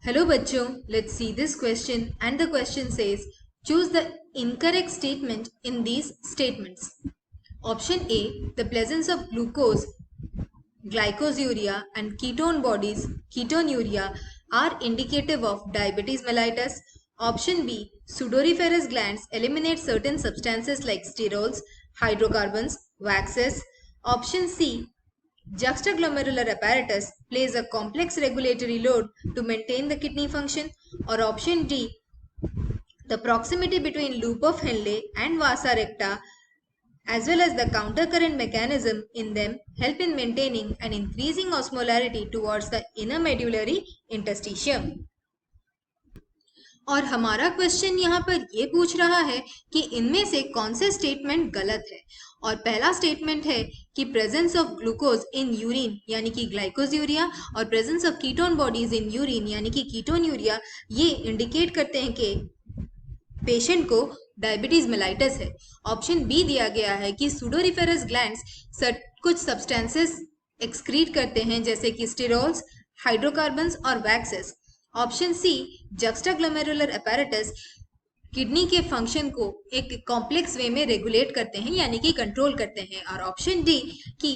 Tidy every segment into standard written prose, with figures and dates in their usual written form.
Hello बच्चों, let's see this question and the question says choose the incorrect statement in these statements. Option A, the presence of glucose, glycosuria and ketone bodies, ketonuria are indicative of diabetes mellitus. Option B, sudoriferous glands eliminate certain substances like sterols, hydrocarbons, waxes. Option C, juxtaglomerular apparatus plays a complex regulatory load to maintain the kidney function. Or option D, the proximity between loop of Henle and vasa recta as well as the countercurrent mechanism in them help in maintaining and increasing osmolarity towards the inner medullary interstitium. और हमारा question यहाँ पर ये पूछ रहा है कि इनमें से कौन से स्टेटमेंट गलत है। और पहला स्टेटमेंट है कि presence of glucose in urine यानी कि ग्लाइकोज्यूरिया और presence of ketone bodies in urine यानी कि कीटोन्यूरिया ये इंडिकेट करते हैं कि पेशेंट को डायबिटीज मेलाइटस है। ऑप्शन बी दिया गया है कि सुडोरिफेरस ग्लैंड्स कुछ सब्सटेंसेस एक्सक्रीट करते हैं जैसे कि स्टेरॉल्स, हाइड्रोकार्बन्स और waxes. Option C, juxtaglomerular apparatus kidney के फंक्शन को एक कॉम्प्लेक्स वे में रेगुलेट करते हैं यानी कि कंट्रोल करते हैं। और ऑप्शन डी कि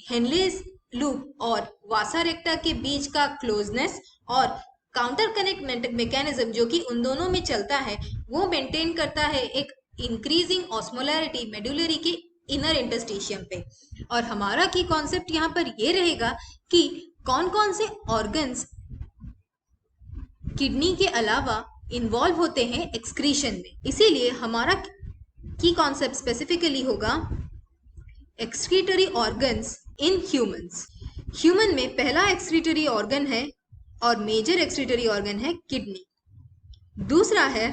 हेनलेस लूप और वासा रेक्टा के बीच का क्लोजनेस और काउंटर कनेक्ट मैकेनिज्म जो कि उन दोनों में चलता है वो मेंटेन करता है एक इंक्रीजिंग ऑस्मोलैरिटी मेडुलरी के इनर इंटरस्टिशियम पे। और हमारा की कॉन्सेप्ट यहाँ पर ये रहेगा कि कौन कौन से ऑर्गन्स किडनी के अलावा इन्वॉल्व होते हैं एक्सक्रीशन में। इसीलिए हमारा की कॉन्सेप्ट स्पेसिफिकली होगा excretory organs in humans. Human में पहला एक्सक्रीटरी ऑर्गन है और मेजर एक्सक्रीटरी ऑर्गन है किडनी, दूसरा है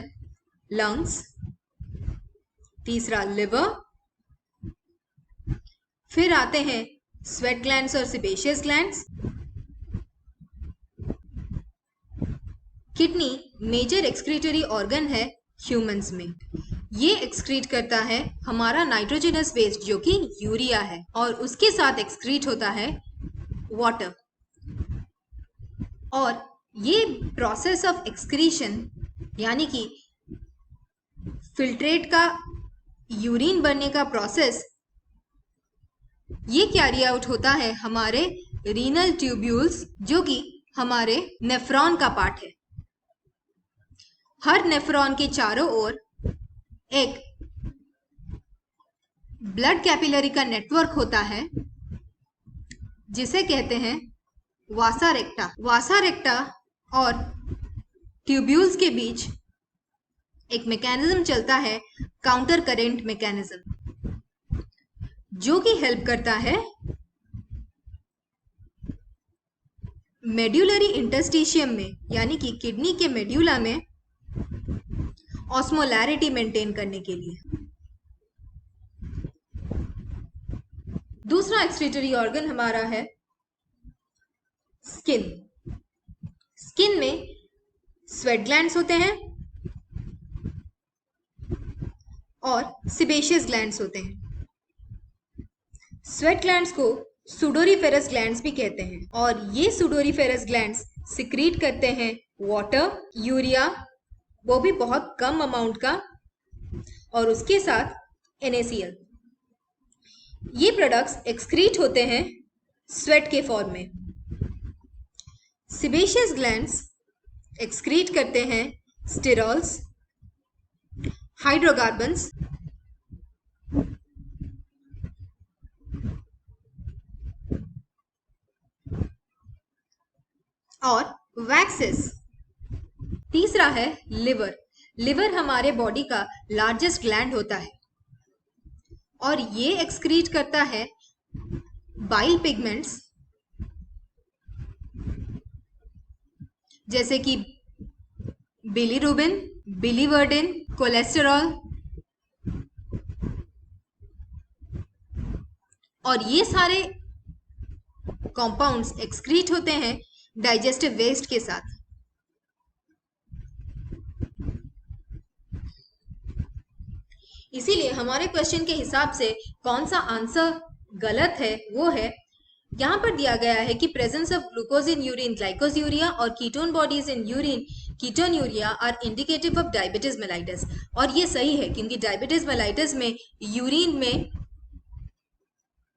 लंग्स, तीसरा लिवर, फिर आते हैं स्वेट ग्लैंड्स और sebaceous glands. Kidney major excretory organ है ह्यूमंस में। ये एक्सक्रीट करता है हमारा नाइट्रोजनस वेस्ट जो कि यूरिया है और उसके साथ एक्सक्रीट होता है वाटर। और ये प्रोसेस ऑफ एक्सक्रीशन यानी कि फिल्ट्रेट का यूरिन बनने का प्रोसेस ये कैरी आउट होता है हमारे रीनल ट्यूब्यूल्स जो कि हमारे नेफ्रॉन का पार्ट है। हर नेफ्रॉन के चारों ओर एक ब्लड कैपिलरी का नेटवर्क होता है जिसे कहते हैं वासा रेक्टा। वासा रेक्टा और ट्यूब्यूल्स के बीच एक मैकेनिज्म चलता है काउंटर करेंट मैकेनिज्म जो कि हेल्प करता है मेड्यूलरी इंटरस्टिशियम में यानी कि किडनी के मेड्यूला में ऑस्मोलैरिटी मेंटेन करने के लिए। दूसरा एक्सक्रीटरी ऑर्गन हमारा है स्किन। स्किन में स्वेट ग्लैंड्स होते हैं और सेबेशियस ग्लैंड्स होते हैं। स्वेट ग्लैंड्स को सुडोरिफेरस ग्लैंड्स भी कहते हैं और ये सुडोरिफेरस ग्लैंड्स सिक्रीट करते हैं वाटर, यूरिया, वो भी बहुत कम अमाउंट का, और उसके साथ NaCl। ये प्रोडक्ट्स एक्सक्रीट होते हैं स्वेट के फॉर्म में। सेबेशियस ग्लैंड्स एक्सक्रीट करते हैं स्टेरॉल्स, हाइड्रोकार्बन्स और वैक्सेस। तीसरा है लिवर। लिवर हमारे बॉडी का लार्जेस्ट ग्लैंड होता है और ये एक्सक्रीट करता है बाइल पिगमेंट्स जैसे कि बिलीरुबिन, बिलीवर्डिन, कोलेस्टेरॉल। और ये सारे कंपाउंड्स एक्सक्रीट होते हैं डाइजेस्टिव वेस्ट के साथ। इसीलिए हमारे क्वेश्चन के हिसाब से कौन सा आंसर गलत है वो है यहाँ पर दिया गया है कि presence of glucose in urine glycosuria और ketone bodies in urine ketonuria are indicative of diabetes mellitus. और ये सही है क्योंकि डायबिटीज मेलाइटस में यूरिन में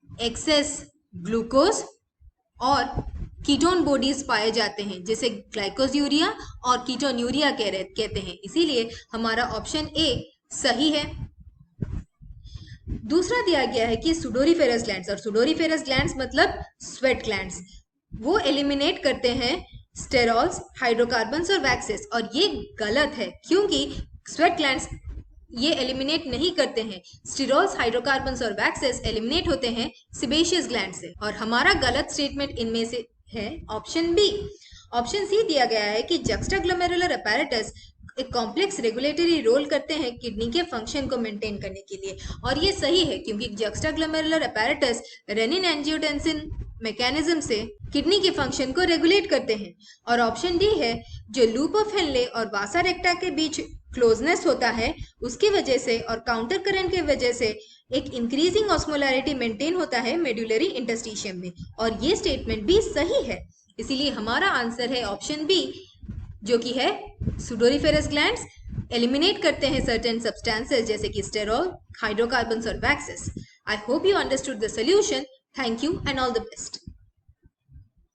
एक्सेस ग्लूकोज और कीटोन बॉडीज पाए जाते हैं जिसे ग्लाइकोज्यूरिया और कीटोन्यूरिया कहते हैं, इसीलिए हमारा ऑप्शन ए सही है। दूसरा दिया गया है कि सुडोरीफेरस ग्लैंड्स, और सुडोरीफेरस ग्लैंड्स मतलब स्वेट ग्लैंड्स, वो एलिमिनेट करते हैं स्टेरॉल्स, हाइड्रोकार्बन्स और वैक्सेस। और ये गलत है क्योंकि स्वेट ग्लैंड्स ये एलिमिनेट नहीं करते हैं। स्टेरॉल्स, हाइड्रोकार्बन्स और वैक्सेस एलिमिनेट होते हैं सिबेशियस ग्लैंड से। और हमारा गलत स्टेटमेंट इनमें से है ऑप्शन बी। ऑप्शन सी दिया गया है कि जक्स्टाग्लोमेरुलर अपैरेटस एक कॉम्प्लेक्स रेगुलेटरी रोल करते हैं किडनी के फंक्शन को मेंटेन करने के लिए। और ये सही है क्योंकि juxtaglomerular apparatus renin angiotensin mechanism से किडनी के फंक्शन को रेगुलेट करते हैं। और ऑप्शन डी है, जो लूप ऑफ हेनले और वासा रेक्टा के बीच क्लोजनेस होता है उसकी वजह से और काउंटर करंट की वजह से एक इंक्रीजिंग ऑस्मोलैरिटी मेंटेन होता है मेडुलरी इंटरस्टिशियम में। और ये स्टेटमेंट भी सही है, इसीलिए हमारा आंसर है ऑप्शन बी, जो कि है सुडोरीफेरस ग्लैंड्स एलिमिनेट करते हैं सर्टेन सब्सटेंसेस जैसे कि स्टेरॉल, हाइड्रोकार्बन्स और waxes. I hope you understood the solution. Thank you and all the best.